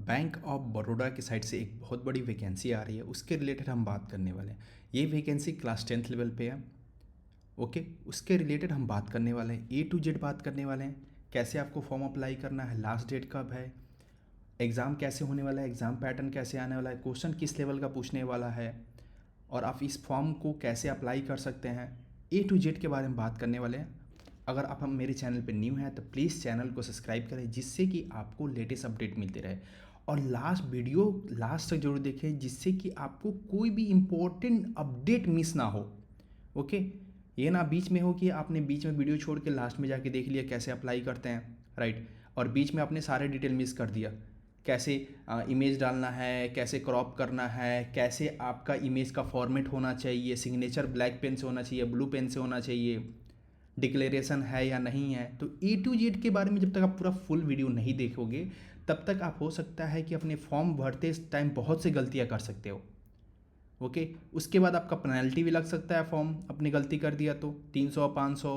Bank of Baroda की side से एक बहुत बड़ी वैकेंसी आ रही है, उसके रिलेटेड हम बात करने वाले हैं। ये वैकेंसी क्लास 10th लेवल पे है। ओके, उसके रिलेटेड हम बात करने वाले हैं, ए टू जेड बात करने वाले हैं। कैसे आपको फॉर्म अप्लाई करना है, लास्ट डेट कब है, एग्ज़ाम कैसे होने वाला है, एग्ज़ाम पैटर्न कैसे आने वाला है, क्वेश्चन किस लेवल का पूछने वाला है, और आप इस फॉर्म को कैसे अप्लाई कर सकते हैं, ए टू जेड के बारे में बात करने वाले हैं। अगर आप हम मेरे चैनल पर न्यू हैं तो प्लीज़ चैनल को सब्सक्राइब करें, जिससे कि आपको लेटेस्ट अपडेट मिलते रहे। और लास्ट वीडियो लास्ट तक जरूर देखें, जिससे कि आपको कोई भी इम्पोर्टेंट अपडेट मिस ना हो। ओके, ये ना बीच में हो कि आपने बीच में वीडियो छोड़ के लास्ट में जाके देख लिया कैसे अप्लाई करते हैं, राइट, और बीच में आपने सारे डिटेल मिस कर दिया। कैसे इमेज डालना है, कैसे क्रॉप करना है, कैसे आपका इमेज का फॉर्मेट होना चाहिए, सिग्नेचर ब्लैक पेन से होना चाहिए, ब्लू पेन से होना चाहिए, डिक्लेरेशन है या नहीं है। तो ए टू जेड के बारे में जब तक आप पूरा फुल वीडियो नहीं देखोगे, तब तक आप हो सकता है कि अपने फॉर्म भरते टाइम बहुत सी गलतियां कर सकते हो। ओके, उसके बाद आपका पेनल्टी भी लग सकता है, फॉर्म अपनी गलती कर दिया तो 300 500।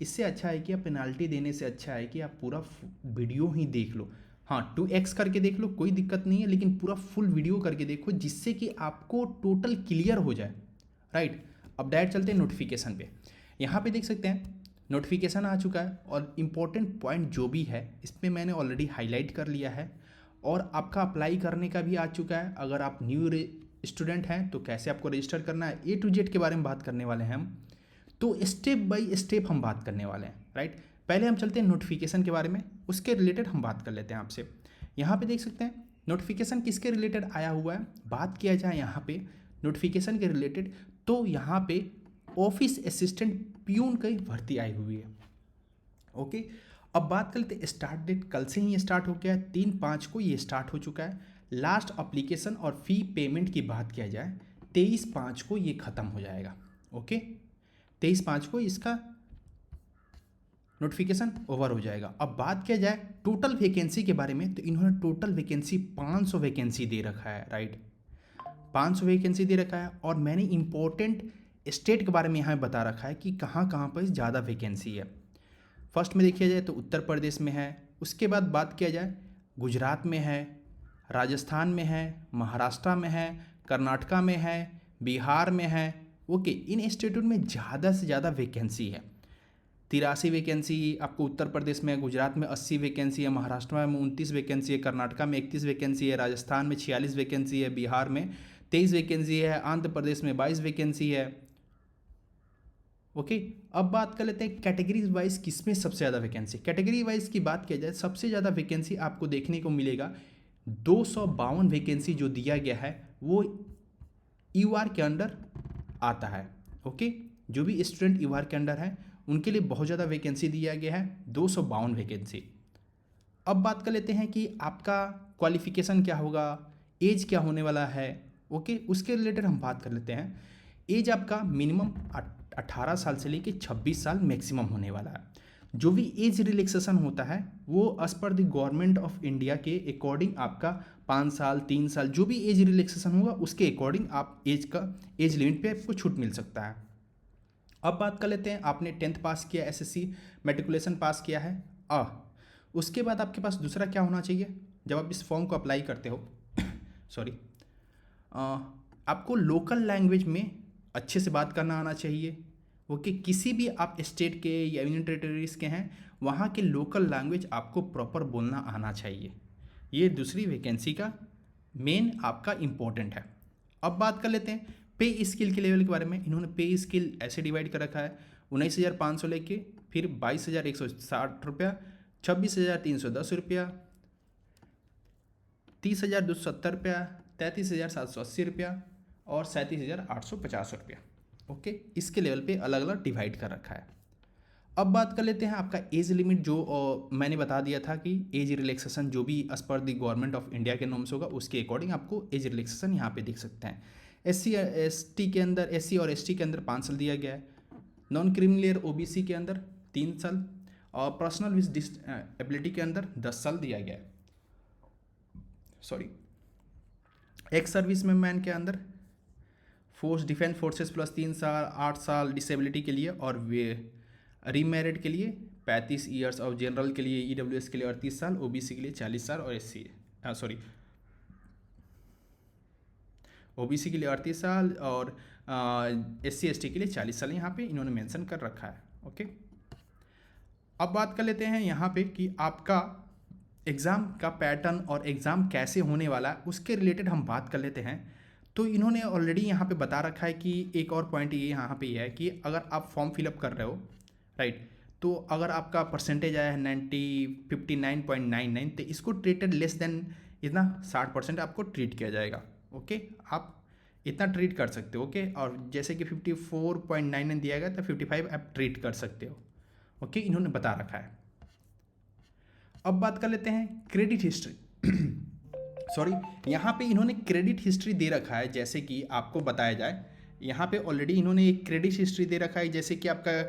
इससे अच्छा है कि आप पेनल्टी देने से अच्छा है कि आप पूरा वीडियो ही देख लो। हाँ, 2x करके देख लो, कोई दिक्कत नहीं है, लेकिन पूरा फुल वीडियो करके देखो, जिससे कि आपको टोटल क्लियर हो जाए, राइट। अब डायरेक्ट चलते हैं नोटिफिकेशन पे। यहाँ पे देख सकते हैं नोटिफिकेशन आ चुका है, और इम्पोर्टेंट पॉइंट जो भी है इस पर मैंने ऑलरेडी हाईलाइट कर लिया है, और आपका अप्लाई करने का भी आ चुका है। अगर आप न्यू स्टूडेंट हैं तो कैसे आपको रजिस्टर करना है, ए टू जेड के बारे में बात करने वाले हैं हम। तो स्टेप बाय स्टेप हम बात करने वाले हैं, राइट। पहले हम चलते हैं नोटिफिकेशन के बारे में, उसके रिलेटेड हम बात कर लेते हैं आपसे। यहाँ पे देख सकते हैं नोटिफिकेशन किसके रिलेटेड आया हुआ है। बात किया जाए यहाँ पे नोटिफिकेशन के रिलेटेड, तो यहाँ पे ऑफिस असिस्टेंट प्यून की भर्ती आई हुई है। ओके, अब बात कर लेते हैं स्टार्ट डेट। कल से ही स्टार्ट हो गया है, 3/5 को ये स्टार्ट हो चुका है। लास्ट अप्लीकेशन और फी पेमेंट की बात किया जाए, 23/5 को ये ख़त्म हो जाएगा। ओके, 23/5 को इसका नोटिफिकेशन ओवर हो जाएगा। अब बात किया जाए टोटल वैकेंसी के बारे में, तो इन्होंने टोटल वैकेंसी 500 वैकेंसी दे रखा है, राइट। 500 वैकेंसी दे रखा है, और मैंने इंपॉर्टेंट स्टेट के बारे में यहाँ बता रखा है कि कहाँ कहाँ पर ज़्यादा वैकेंसी है। फर्स्ट में देखिए जाए तो उत्तर प्रदेश में है, उसके बाद बात किया जाए गुजरात में है, राजस्थान में है, महाराष्ट्र में है, कर्नाटका में है, बिहार में है। ओके, इन स्टेटों में ज़्यादा से ज़्यादा वैकेंसी है। 83 वैकेंसी आपको उत्तर प्रदेश में है, गुजरात में 80 वैकेंसी है, महाराष्ट्र में 29 वैकेंसी है, कर्नाटका में 31 वैकेंसी है, राजस्थान में 46 वैकेंसी है, बिहार में 23 वैकेंसी है, आंध्र प्रदेश में 22 वैकेंसी है। ओके, अब बात कर लेते हैं कैटेगरीज वाइज किसमें सबसे ज़्यादा वैकेंसी। कैटेगरी वाइज की बात किया जाए, सबसे ज़्यादा वैकेंसी आपको देखने को मिलेगा 252 वैकेंसी जो दिया गया है वो यूआर के अंडर आता है। ओके, जो भी स्टूडेंट यूआर के अंडर है उनके लिए बहुत ज़्यादा वैकेंसी दिया गया है, 252 वैकेंसी। अब बात कर लेते हैं कि आपका क्वालिफिकेशन क्या होगा, एज क्या होने वाला है। ओके, उसके रिलेटेड हम बात कर लेते हैं। एज आपका मिनिमम 18 साल से लेकर 26 साल मैक्सिमम होने वाला है। जो भी एज रिलैक्सेशन होता है वो as per the government of India के अकॉर्डिंग आपका 5 साल 3 साल जो भी एज रिलैक्सेशन होगा उसके अकॉर्डिंग आप एज लिमिट पे आपको छूट मिल सकता है। अब बात कर लेते हैं, आपने 10th पास किया, एसएससी मैट्रिकुलेशन पास किया है, उसके बाद आपके पास दूसरा क्या होना चाहिए जब आप इस फॉर्म को अप्लाई करते हो सॉरी, आपको लोकल लैंग्वेज में अच्छे से बात करना आना चाहिए। ओके, किसी भी आप स्टेट के या यूनियन टेरिटरीज के हैं वहाँ के लोकल लैंग्वेज आपको प्रॉपर बोलना आना चाहिए। ये दूसरी वैकेंसी का मेन आपका इम्पोर्टेंट है। अब बात कर लेते हैं पे स्किल के लेवल के बारे में। इन्होंने पे स्किल ऐसे डिवाइड कर रखा है, 19,500 लेके फिर 22,160 रुपया, 26,310 रुपया, 30,270 रुपया, 33,780 रुपया और 37,850 रुपया। ओके, इसके लेवल पे अलग अलग डिवाइड कर रखा है। अब बात कर लेते हैं आपका एज लिमिट, जो मैंने बता दिया था कि एज रिलैक्सेशन जो भी as per the government of India के नॉर्म्स होगा उसके अकॉर्डिंग आपको एज रिलैक्सेशन यहाँ पे देख सकते हैं। SC के अंदर, SC और ST के अंदर 5 साल दिया गया है, नॉन क्रिमिनल OBC के अंदर 3 साल और पर्सनल विद डिसेबिलिटी के अंदर 10 साल दिया गया है। सॉरी, एक्स सर्विस मैन के अंदर फोर्स डिफेंस फोर्सेस प्लस 3 साल, 8 साल डिसेबिलिटी के लिए, और वे रीमैरिड के लिए 35 ईयर्स, और जनरल के लिए EWS के लिए 38 साल, OBC के लिए 40 साल और SC सॉरी, ओबीसी के लिए 38 साल और SC ST के लिए 40 साल यहाँ पे इन्होंने मेंशन कर रखा है। ओके, अब बात कर लेते हैं यहाँ पे कि आपका एग्ज़ाम का पैटर्न और एग्ज़ाम कैसे होने वाला है, उसके रिलेटेड हम बात कर लेते हैं। तो इन्होंने ऑलरेडी यहाँ पे बता रखा है कि एक और पॉइंट ये यहाँ पे है कि अगर आप फॉर्म फिलअप कर रहे हो, राइट, तो अगर आपका परसेंटेज आया है 59.99, तो इसको ट्रीटेड लेस देन इतना 60% आपको ट्रीट किया जाएगा। ओके, आप इतना ट्रीट कर सकते हो। ओके, और जैसे कि 54.99 दिया गया तो 55 आप ट्रीट कर सकते हो। ओके, इन्होंने बता रखा है। अब बात कर लेते हैं क्रेडिट हिस्ट्री। सॉरी, यहाँ पे इन्होंने क्रेडिट हिस्ट्री दे रखा है। जैसे कि आपको बताया जाए, यहाँ पे ऑलरेडी इन्होंने एक क्रेडिट हिस्ट्री दे रखा है, जैसे कि आपका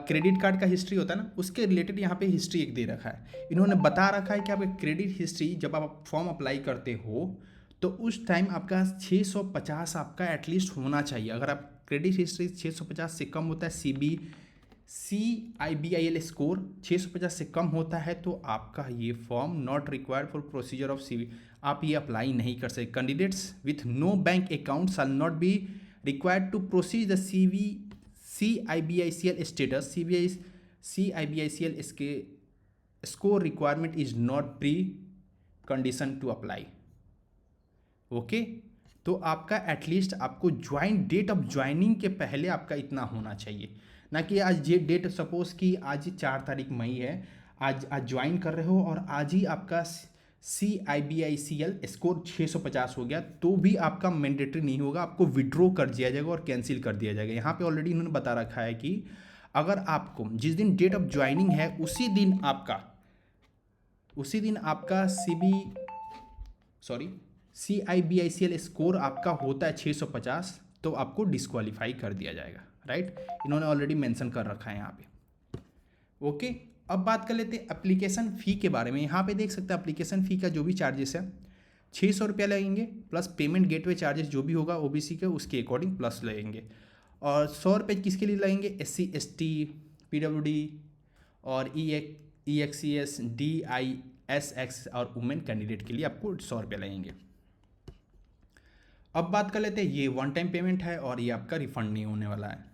क्रेडिट कार्ड का हिस्ट्री होता है ना, उसके रिलेटेड यहाँ पे हिस्ट्री एक दे रखा है। इन्होंने बता रखा है कि आपका क्रेडिट हिस्ट्री जब आप फॉर्म अप्लाई करते हो तो उस टाइम आपका 650 आपका एटलीस्ट होना चाहिए। अगर आप क्रेडिट हिस्ट्री 650 से कम होता है, CIBIL स्कोर 650 से कम होता है, तो आपका ये form not required for procedure of CB, आप ये अप्लाई नहीं कर सकते। Candidates with no bank account shall not be required to proceed the CIBICL status. CIBICL इसके score requirement is not pre condition to apply. Okay, तो आपका at least आपको date of joining के पहले आपका इतना होना चाहिए, ना कि आज ये डेट, सपोज कि आज 4 तारीख मई है, आज ज्वाइन कर रहे हो और आज ही आपका CIBICL स्कोर 650 हो गया, तो भी आपका मैंडेटरी नहीं होगा, आपको विड्रॉ कर दिया जाएगा और कैंसिल कर दिया जाएगा। यहाँ पे ऑलरेडी इन्होंने बता रखा है कि अगर आपको जिस दिन डेट ऑफ ज्वाइनिंग है उसी दिन आपका CIBICL स्कोर आपका होता है 650, तो आपको डिस्क्वालीफाई कर दिया जाएगा। राइट, इन्होंने ऑलरेडी मेंशन कर रखा है यहाँ पे। ओके, अब बात कर लेते हैं एप्लीकेशन फ़ी के बारे में। यहाँ पे देख सकते हैं एप्लीकेशन फ़ी का जो भी चार्जेस है 600 रुपया लगेंगे, प्लस पेमेंट गेटवे चार्जेस जो भी होगा OBC के उसके अकॉर्डिंग प्लस लगेंगे। और 100 रुपये किसके लिए लगेंगे? SC ST PWD और EXES DISX और वुमेन कैंडिडेट के लिए आपको 100 रुपये लगेंगे। अब बात कर लेते हैं, ये वन टाइम पेमेंट है और ये आपका रिफंड नहीं होने वाला है।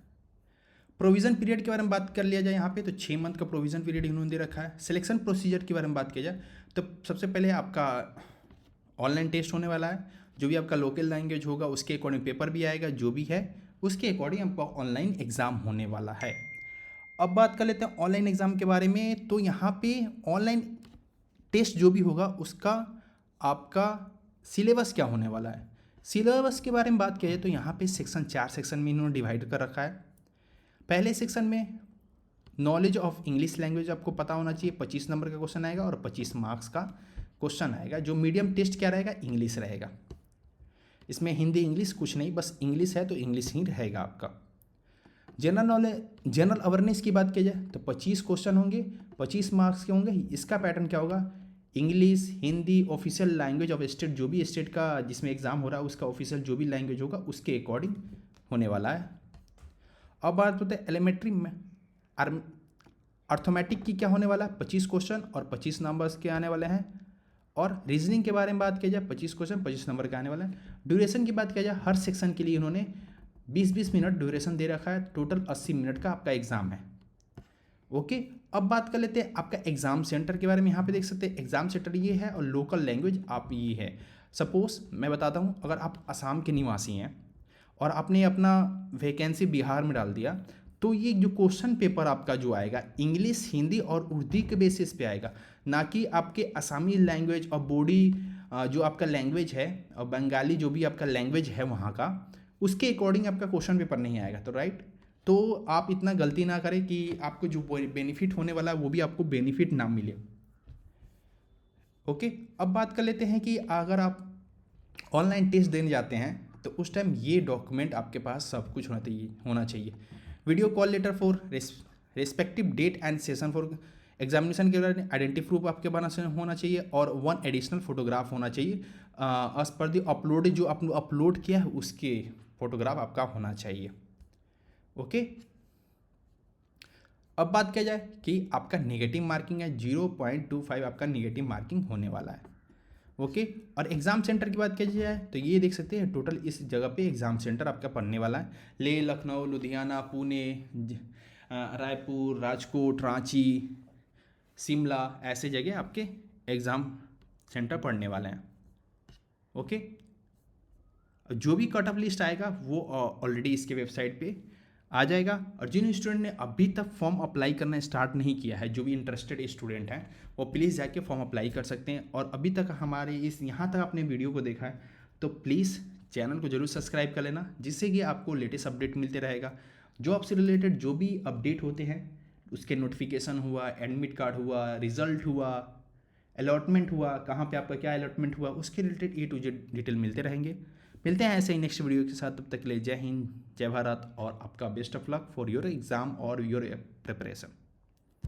प्रोविज़न पीरियड के बारे में बात कर लिया जाए यहाँ पे, तो 6 मंथ का प्रोविज़न पीरियड इन्होंने दे रखा है। सिलेक्शन प्रोसीजर के बारे में बात किया जाए तो सबसे पहले आपका ऑनलाइन टेस्ट होने वाला है, जो भी आपका लोकल लैंग्वेज होगा उसके अकॉर्डिंग पेपर भी आएगा, जो भी है उसके अकॉर्डिंग आपका ऑनलाइन एग्ज़ाम होने वाला है। अब बात कर लेते हैं ऑनलाइन एग्ज़ाम के बारे में। तो यहाँ पे ऑनलाइन टेस्ट जो भी होगा उसका आपका सिलेबस क्या होने वाला है, सिलेबस के बारे में बात किया जाए तो यहाँ पे 4 सेक्शन में इन्होंने डिवाइड कर रखा है। पहले सेक्शन में नॉलेज ऑफ इंग्लिश लैंग्वेज आपको पता होना चाहिए, 25 नंबर का क्वेश्चन आएगा और 25 मार्क्स का क्वेश्चन आएगा। जो मीडियम टेस्ट क्या रहेगा? इंग्लिश रहेगा। इसमें हिंदी इंग्लिश कुछ नहीं, बस इंग्लिश है तो इंग्लिश ही रहेगा आपका। जनरल नॉलेज, जनरल अवेयरनेस की बात की जाए तो 25 क्वेश्चन होंगे, 25 मार्क्स के होंगे। इसका पैटर्न क्या होगा? English, Hindi, official language of state, जो भी स्टेट का जिसमें एग्ज़ाम हो रहा है उसका ऑफिशियल जो भी लैंग्वेज होगा उसके अकॉर्डिंग होने वाला है। अब बात होते हैं एलिमेंट्री में अर्थमेटिक की क्या होने वाला है? 25 क्वेश्चन और 25 नंबर्स के आने वाले हैं। और रीजनिंग के बारे में बात किया जाए 25 क्वेश्चन 25 नंबर का आने वाला है। ड्यूरेशन की बात किया जाए, हर सेक्शन के लिए इन्होंने 20-20 मिनट ड्यूरेशन दे रखा है। टोटल 80 मिनट का आपका एग्ज़ाम है। ओके, अब बात कर लेते हैं आपका एग्ज़ाम सेंटर के बारे में। यहाँ पे देख सकते हैं एग्ज़ाम सेंटर ये है और लोकल लैंग्वेज आप ये है। सपोज़ मैं बताता हूँ, अगर आप असम के निवासी हैं और आपने अपना वैकेंसी बिहार में डाल दिया, तो ये जो क्वेश्चन पेपर आपका जो आएगा इंग्लिश, हिंदी और उर्दू के बेसिस पे आएगा, ना कि आपके असमी लैंग्वेज और बोडी जो आपका लैंग्वेज है और बंगाली जो भी आपका लैंग्वेज है वहाँ का, उसके अकॉर्डिंग आपका क्वेश्चन पेपर नहीं आएगा। तो राइट, तो आप इतना गलती ना करें कि आपको जो बेनिफिट होने वाला है वो भी आपको बेनिफिट ना मिले। ओके, अब बात कर लेते हैं कि अगर आप ऑनलाइन टेस्ट देने जाते हैं तो उस टाइम ये डॉक्यूमेंट आपके पास सब कुछ होना चाहिए। Video call letter for respective date and session for examination के बारे में आइडेंटिटी प्रूफ आपके पास होना चाहिए और 1 एडिशनल फोटोग्राफ होना चाहिए। एज पर दी अपलोड, जो आपने अपलोड किया है उसके फोटोग्राफ आपका होना चाहिए। ओके, अब बात किया जाए कि आपका नेगेटिव मार्किंग है 0.25 आपका नेगेटिव मार्किंग होने वाला है। ओके। और एग्ज़ाम सेंटर की बात की जाए तो ये देख सकते हैं टोटल इस जगह पे एग्ज़ाम सेंटर आपका पड़ने वाला है। लेह, लखनऊ, लुधियाना, पुणे, रायपुर, राजकोट, रांची, शिमला, ऐसे जगह आपके एग्ज़ाम सेंटर पड़ने वाले हैं। ओके। जो भी कट ऑफ लिस्ट आएगा वो ऑलरेडी इसके वेबसाइट पे आ जाएगा। और जिन स्टूडेंट ने अभी तक फॉर्म अप्लाई करना स्टार्ट नहीं किया है, जो भी इंटरेस्टेड स्टूडेंट हैं, वो प्लीज़ जाके फॉर्म अप्लाई कर सकते हैं। और अभी तक हमारे इस यहाँ तक आपने वीडियो को देखा है तो प्लीज़ चैनल को जरूर सब्सक्राइब कर लेना, जिससे कि आपको लेटेस्ट अपडेट मिलते रहेगा। जॉब से रिलेटेड जो भी अपडेट होते हैं, उसके नोटिफिकेशन हुआ, एडमिट कार्ड हुआ, रिजल्ट हुआ, अलॉटमेंट हुआ, कहाँ पे आपका क्या अलॉटमेंट हुआ, उसके related A to Z detail मिलते रहेंगे। मिलते हैं ऐसे ही नेक्स्ट वीडियो के साथ। तब तक के लिए जय हिंद, जय भारत, और आपका best of luck for your exam और योर प्रिपरेशन।